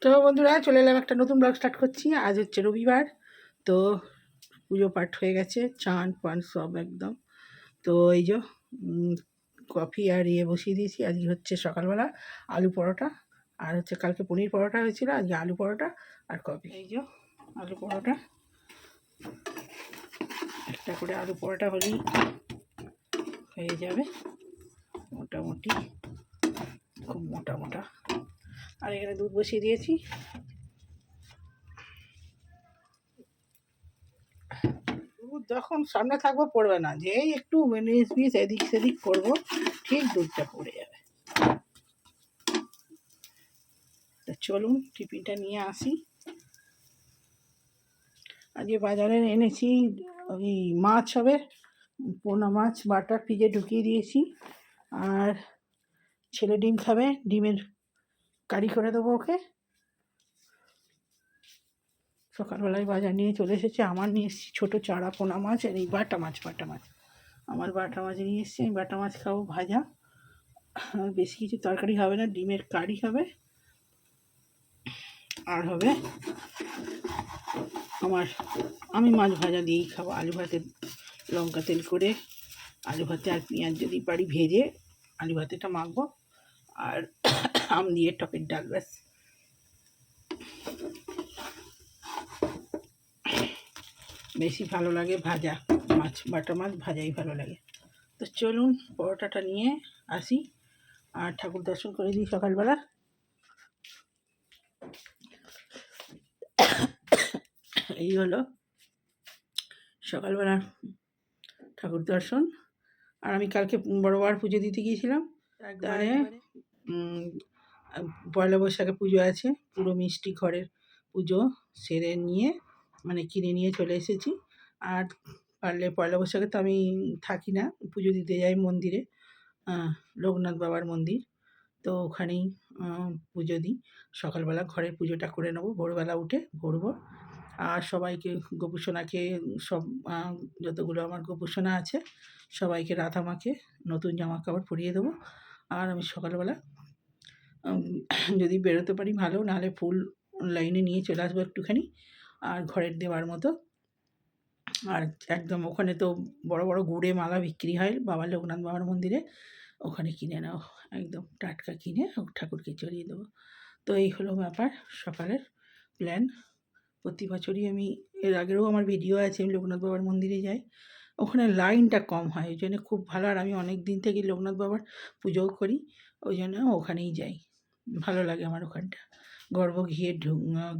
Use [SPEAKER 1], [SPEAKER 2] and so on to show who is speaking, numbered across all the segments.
[SPEAKER 1] তো বন্ধুরা চলে এলাম, একটা নতুন ব্লগ স্টার্ট করছি। আজ হচ্ছে রবিবার, তো পুজো পাঠ হয়ে গেছে, চান পান সব একদম। তো এই যে কফি আর বসিয়ে দিয়েছি। আজকে হচ্ছে সকালবেলা আলু পরোটা, আর হচ্ছে কালকে পনির পরোটা হয়েছিল, আজকে আলু পরোটা আর কফি। এই যে আলু পরোটা, একটা করে আলু পরোটা হলেই হয়ে যাবে মোটামুটি, খুব মোটা মোটা। আর এখানে দুধ বসিয়ে দিয়েছি। যখন সামনে থাকবো পড়বে না, যেই একটু উনিশ বিশ এদিক সেদিক করবো, ঠিক দুধটা পড়ে যাবে। তা চলুন টিফিনটা নিয়ে আসি। আজকে বাজারে এনেছি ওই মাছ হবে, পোনা মাছ বাটার ফ্রিজে ঢুকিয়ে দিয়েছি। আর ছেলে ডিম খাবে, ডিমের কারি করে দেবো ওকে। সকালবেলায় বাজার নিয়ে চলে এসেছে। আমার নিয়ে এসেছি ছোটো চারা পোনা মাছ, আর এই বাটা মাছ আমার বাটা মাছ নিয়ে এসেছি। আমি বাটা মাছ খাবো ভাজা, আর বেশি কিছু তরকারি হবে না, ডিমের কারি হবে। আর হবে আমি মাছ ভাজা দিয়েই খাবো, আলু ভাতে লঙ্কা তেল করে আলু ভাতে আর পেঁয়াজ যদি পারি ভেজে আলু ভাতেটা মাখবো, আর আম দিয়ে টকের ডাল, ব্যাস। বেশি ভালো লাগে ভাজা মাছ, বাটা মাছ ভাজাই ভালো লাগে। তো চলুন পরোটাটা নিয়ে আসি আর ঠাকুর দর্শন করে দিই সকালবেলা। এই হলো সকালবেলা ঠাকুর দর্শন। আর আমি কালকে বড়বার পুজো দিতে গিয়েছিলাম, একবারে পয়লা বৈশাখে পুজো আছে, পুরো মিষ্টি ঘরের পুজো সেরে নিয়ে মানে কিনে নিয়ে চলে এসেছি। আর পারলে পয়লা বৈশাখে তো আমি থাকি না, পুজো দিতে যাই মন্দিরে, লোকনাথ বাবার মন্দির, তো ওখানেই পুজো দিই। সকালবেলা ঘরের পুজোটা করে নেবো, ভোরবেলা উঠে ভোর। আর সবাইকে গোপুসোনাকে সব যতগুলো আমার গোপুসোনা আছে সবাইকে রাধা মাকে নতুন জামা কাপড় পরিয়ে দেবো। আর আমি সকালবেলা যদি বেরোতে পারি ভালো, নাহলে ফুল লাইনে নিয়ে চলে আসবো একটুখানি, আর ঘরের দেওয়ার মতো। আর একদম ওখানে তো বড় বড় গুড়ে মালা বিক্রি হয় বাবা লোকনাথ বাবার মন্দিরে, ওখানে কিনে নাও, একদম টাটকা কিনে ঠাকুরকে চড়িয়ে দেবো। তো এই হলো ব্যাপার, সকালের প্ল্যান। প্রতি বছরই আমি, এর আগেরও আমার ভিডিও আছে, আমি লোকনাথ বাবার মন্দিরে যাই, ওখানে লাইনটা কম হয়, ওই জন্য খুব ভালো। আর আমি অনেক দিন থেকে লোকনাথ বাবার পুজোও করি, ওই জন্য ওখানেই যাই, ভালো লাগে আমার ওখানটা।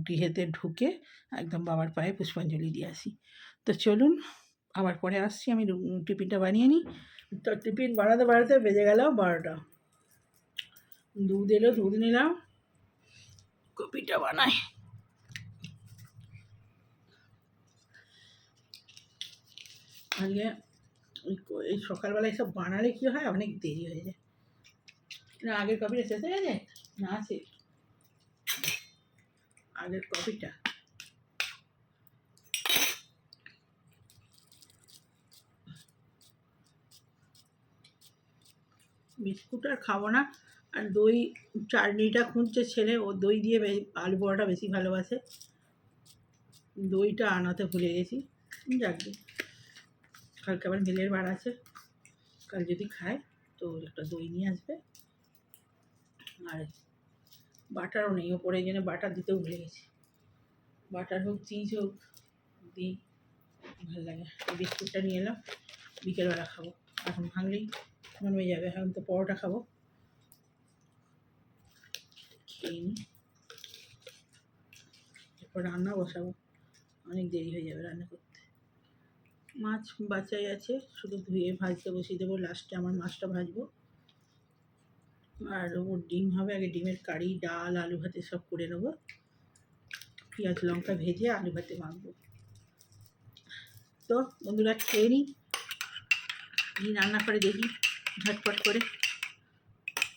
[SPEAKER 1] গৃহেতে ঢুকে একদম বাবার পায়ে পুষ্পাঞ্জলি দিয়ে আসি। তো চলুন আবার পরে আসছি, আমি টিফিনটা বানিয়ে নিই। তো টিফিন বানাতে বেজে গেল 12টা। দুধ এলো, দুধ নিলাম, কপিটা বানাই। আজকে এই সকালবেলা এসব বানালে কী হয়, অনেক দেরি হয়ে যায়। না আগের কপিটা শেষ হয়ে গেছে, না আছে আগের কপিটা। বিস্কুট আর খাবো না। আর দই চাটনিটা খুঁজছে ছেলে, ও দই দিয়ে আলু বড়াটা বেশি ভালোবাসে, দইটা আনাতে ভুলে গেছি। যাকে কালকে আবার মিলের বার আছে, কাল যদি খায় তো একটা দই নিয়ে আসবে। আর বাটারও নেই ওপরে, জন্য বাটার দিতেও ভুলে গেছি। বাটার হোক চিজ হোক দিই, ভালো লাগে। বিস্কুটটা নিয়ে এলাম, বিকেলবেলা খাবো, এখন ভাঙলেই মনে হয়ে যাবে। এখন তো পরোটা খাবো, খেয়ে নিই, এরপর রান্না বসাবো, অনেক দেরি হয়ে যাবে রান্না করতে। মাছ বাঁচাই আছে, শুধু ধুয়ে ভাজতে বসিয়ে দেবো, লাস্টে আমার মাছটা ভাজবো। আর ওর ডিম হবে, আগে ডিমের কারি, ডাল, আলু ভাতে সব করে নেবো, পেঁয়াজ লঙ্কা ভেজে আলু ভাতে মাখবো। তো বন্ধুরা খেয়ে নিই, কী রান্না করে দেখি, ঝটপট করে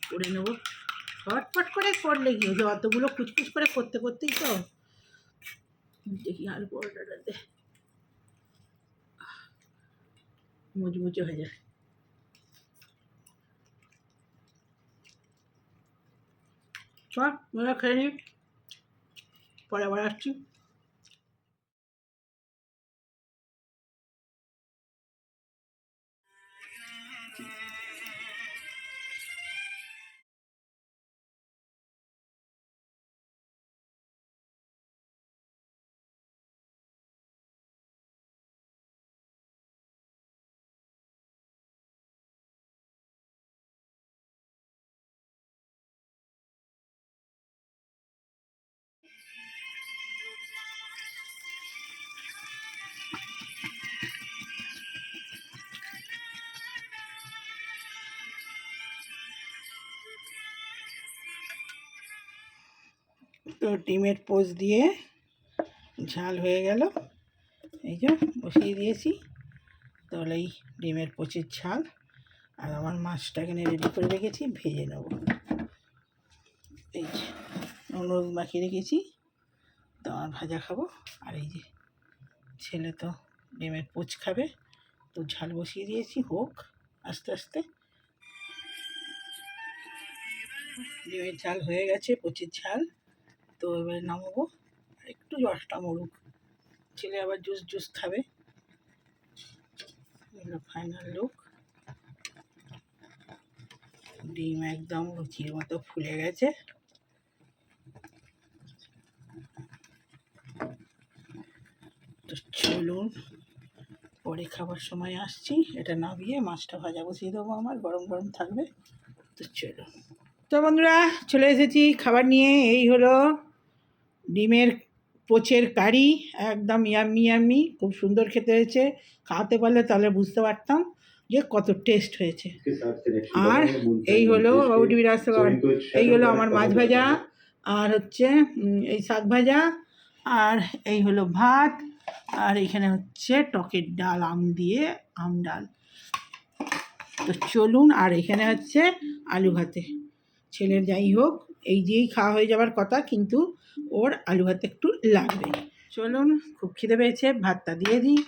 [SPEAKER 1] করে নেবো। ঝটপট করে করলে কি হচ্ছে, অতগুলো কুচকুচ করে করতেই তো দেখি আলু পরোটাটাতে মুচমুচে হয়ে যায়। সব খেয়ে নিই। পরে আবার আসছি। তো ডিমের পোচ দিয়ে ঝাল হয়ে গেল, এই যে বসিয়ে দিয়েছি। তাহলে এই ডিমের পোচের ঝাল, আর আমার মাছটা এখানে রেডি করে রেখেছি, ভেজে নেব। এই যে হলুদ মাখিয়ে রেখেছি, তো আমার ভাজা খাবো। আর এই যে ছেলে তো ডিমের পোচ খাবে, তো ঝাল বসিয়ে দিয়েছি, হোক আস্তে আস্তে। ডিমের ঝাল হয়ে গেছে, পোচের ঝাল। তো এবার নামাবো, একটু রসটা মরুক, ছেলে আবার জুস জুস খাবে। এগুলো ফাইনাল লুক। ডিম একদম লুচির মতো ফুলে গেছে। তো চলুন, পরে খাবার সময় আসছি। এটা নামিয়ে মাছটা ভাজা বসিয়ে দেবো, আমার গরম গরম থাকবে। তো চলুন। তো বন্ধুরা, চলে এসেছি খাবার নিয়ে। এই হলো ডিমের পোচের কারি, একদম ইয়াম্মি ইয়াম্মি, খুব সুন্দর খেতে হয়েছে। খাওয়াতে পারলে তাহলে বুঝতে পারতাম যে কত টেস্ট হয়েছে। আর এই হলো এই হলো আমার মাছ ভাজা, আর হচ্ছে এই শাক ভাজা, আর এই হলো ভাত, আর এখানে হচ্ছে টকের ডাল, আম দিয়ে আম ডাল। তো চলুন, আর এখানে হচ্ছে আলু ভাতে। ছেলের যাই হোক, এই দিয়েই খাওয়া হয়ে যাবার কথা, কিন্তু ওর আলু ভাতে একটু লাগবে। চলুন, খুব খিদে পেয়েছে, ভাতটা দিয়ে দিই।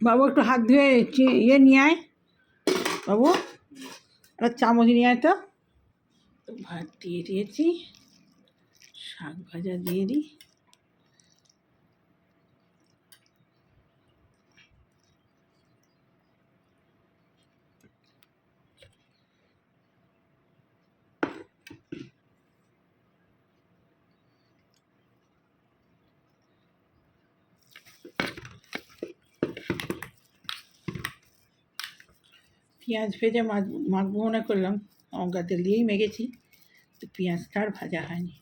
[SPEAKER 1] বাবু একটু হাত ধুয়ে ইয়ে নিয়ে আয়, বাবু একটা চামচ নিয়ে আয়। তো ভাত দিয়ে দিয়েছি, শাক ভাজা দিয়ে দিই। পেঁয়াজ ভেজে মাখবো মনে করলাম, লঙ্কা তেল দিয়েই মেখেছি, তো পেঁয়াজটা আর ভাজা হয়নি,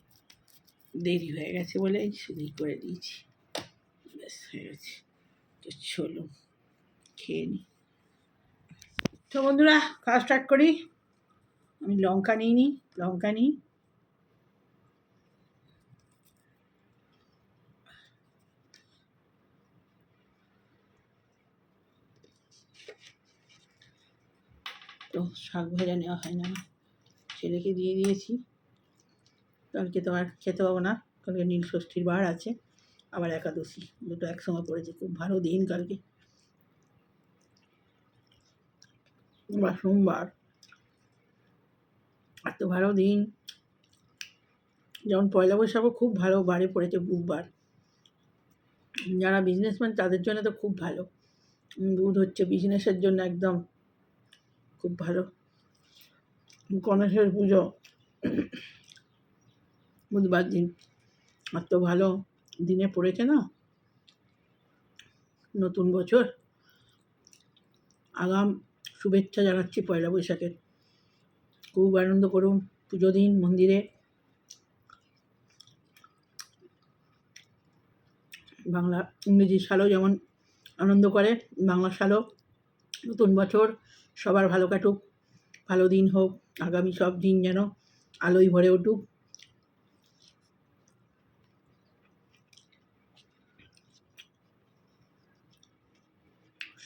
[SPEAKER 1] দেরি হয়ে গেছে বলে শুধুই করে দিয়েছি, ব্যাস হয়ে গেছে। তো চলুন খেয়ে নিই। তো বন্ধুরা, খাওয়া স্টার্ট করি। আমি লঙ্কা নিই, লঙ্কা নিই। তো শাক ভাজা নেওয়া হয় না, ছেলেকে দিয়ে দিয়েছি। কালকে তো আর খেতে পাবো না, কালকে নীল ষষ্ঠীর বার আছে, আবার একাদশী, দুটো একসঙ্গে পড়েছে। খুব ভালো দিন কালকে, বা সোমবার, এত ভালো দিন। যেমন পয়লা বৈশাখও খুব ভালো বারে পড়েছে, বুধবার। যারা বিজনেসম্যান তাদের জন্য তো খুব ভালো, বুধ হচ্ছে বিজনেসের জন্য একদম খুব ভালো। গণেশের পুজো বুধবার দিন, এত ভালো দিনে পড়েছে না। নতুন বছর, আগাম শুভেচ্ছা জানাচ্ছি পয়লা বৈশাখের। খুব আনন্দ করুন পুজো দিন মন্দিরে। বাংলা ইংরেজি সালও যেমন আনন্দ করে, বাংলা সালও নতুন বছর সবার ভালো কাটুক, ভালো দিন হোক, আগামী সব দিন যেন আলোয় ভরে উঠুক।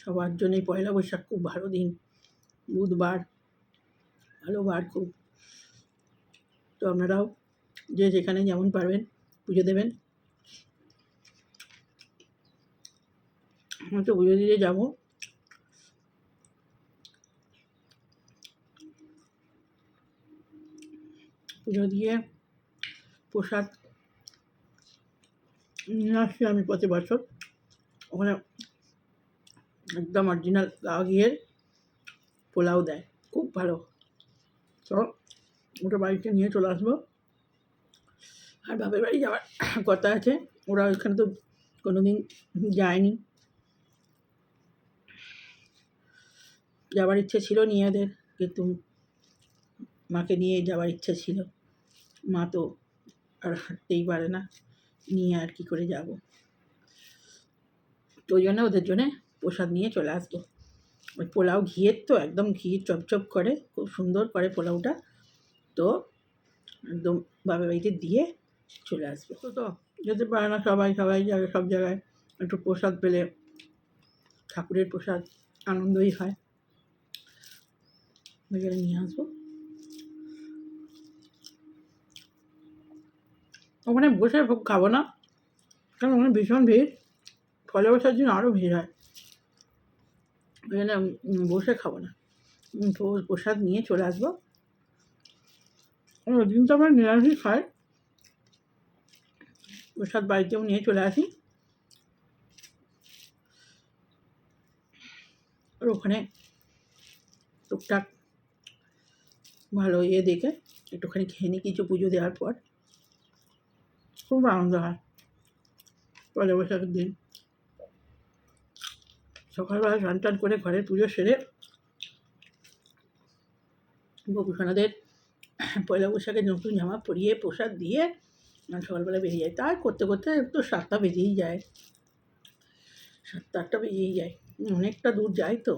[SPEAKER 1] সবার জন্যই পয়লা বৈশাখ খুব ভালো দিন, বুধবার, ভালো বার খুব। তো আপনারাও যে যেখানে যেমন পারবেন পুজো দেবেন। আমি তো পুজো দিতে যাবো। পুজো দিয়ে প্রসাদ নিয়ে আসছি আমি প্রতি বছর। ওখানে একদম অরিজিনাল গাওয়া ঘিয়ের পোলাও দেয়, খুব ভালো। তো ওটা বাড়িতে নিয়ে চলে আসবো। আর বাপের বাড়ি যাওয়ার কথা আছে, ওরা ওইখানে তো কোনো দিন যায়নি। যাওয়ার ইচ্ছে ছিল নিয়েদের, কিন্তু মাকে নিয়ে যাওয়ার ইচ্ছে ছিল। মা তো আর হাঁটতেই পারে না, নিয়ে আর কী করে যাব। তো ওই জন্য ওদের জন্যে প্রসাদ নিয়ে চলে আসবো। ওই পোলাও ঘিয়ের তো একদম ঘি চপচপ করে, খুব সুন্দর করে পোলাওটা। তো একদম বাবার বাড়িতে দিয়ে চলে আসবো। তো যেতে পারে না সবাই, সবাই জায়গায় সব জায়গায় একটু প্রসাদ পেলে, ঠাকুরের প্রসাদ আনন্দই হয়। ওই জন্য নিয়ে আসবো। ওখানে বসে খাবো না, কারণ ওখানে ভীষণ ভিড়। পয়লা বৈশাখের দিন আরও ভিড় হয়, ওই জন্য বসে খাবো না। প্রসাদ নিয়ে চলে আসবো। ওই দিন তো আমরা নিরামিষ খাই, প্রসাদ বাড়িতেও নিয়ে চলে আসি। আর ওখানে টুকটাক ভালো দেখে একটুখানি খেয়ে নিই কিছু পুজো দেওয়ার পর। খুব আনন্দ হয় পয়লা বৈশাখের দিন। সকালবেলা স্নান টান করে ঘরের পুজো সেরে গোপুসোনাদের পয়লা বৈশাখের নতুন জামা পরিয়ে প্রসাদ দিয়ে সকালবেলা বেরিয়ে যায়। তাই করতে করতে তো 7টা বেজেই যায়, 7টা 8টা বেজেই যায়, অনেকটা দূর যায়। তো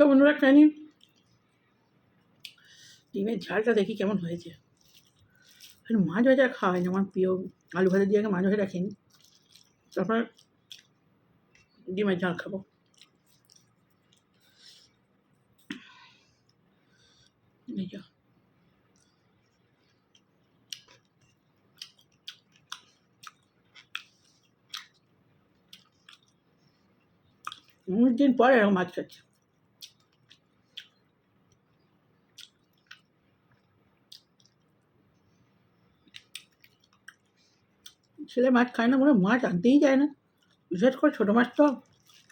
[SPEAKER 1] বন্ধুরা খাইনি, ডিমের ঝালটা দেখি কেমন হয়েছে। মাছ ভাজা খাওয়া হয় না, আমার প্রিয়। আলু ভাজা দিয়ে আগে মাছ ভাজা খেয়ে নিই, তারপর ডিমের ঝাল খাবো। এই যা অনেক দিন পরে এরকম মাছ খাচ্ছি। ছেলে মাছ খায় না বলে মাছ আনতেই যায় না, বিশেষ করে ছোটো মাছ তো,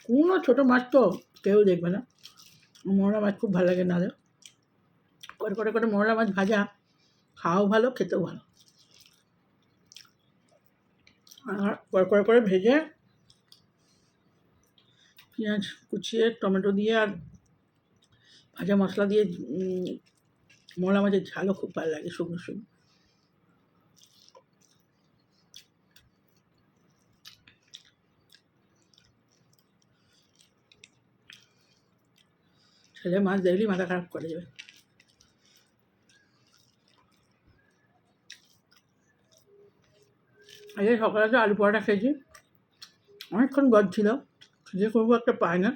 [SPEAKER 1] কোনো ছোটো মাছ তো কেউ দেখবে না। মোরলা মাছ খুব ভালো লাগে, নাহলে করে করে করে মোরলা মাছ ভাজা খাওয়াও ভালো, খেতেও ভালো। আর করে করে করে ভেজে পেঁয়াজ কুচিয়ে টমেটো দিয়ে আর ভাজা মশলা দিয়ে মোরলা মাছের ঝালও খুব ভালো লাগে, শুকনো শুকনো। ছেলে মাছ দেখলেই মাথা খারাপ করে যাবে। আজকে সকালে তো আলু পরোটা খেয়েছি, অনেকক্ষণ গদ ছিল, খিদে খুব একটা পায় না।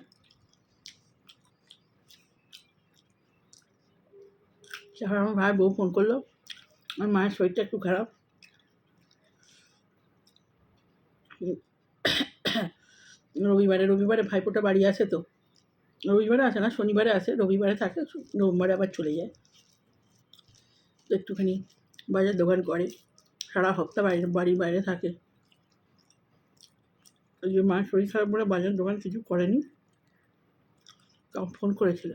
[SPEAKER 1] তারপর আমার ভাই বউ ফোন করলো, আমার মায়ের শরীরটা একটু খারাপ, রবিবারে ভাইপোটা বাড়ি আসে। তো রবিবারে আসে না, শনিবারে আসে, রবিবারে থাকে, রোববারে আবার চলে যায়। তো একটুখানি বাজার দোকান করে, সারা সপ্তাহ বাড়ির বাইরে থাকে। ওই যে মায়ের শরীর খারাপ বলে বাজার দোকান কিছু করেনি, তখন ফোন করেছিল।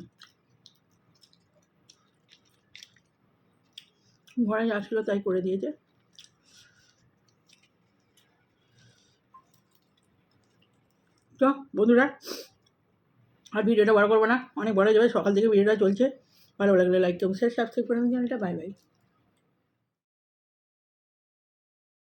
[SPEAKER 1] ঘরে যা ছিল তাই করে দিয়েছে। তো বন্ধুরা, আর ভিডিওটা বড় করবো না, অনেক বড় যাবে, সকাল থেকে ভিডিওটা চলছে। ভালো লাগলে লাইক করুন, সাবস্ক্রাইব করে চ্যানেলটা। Bye bye.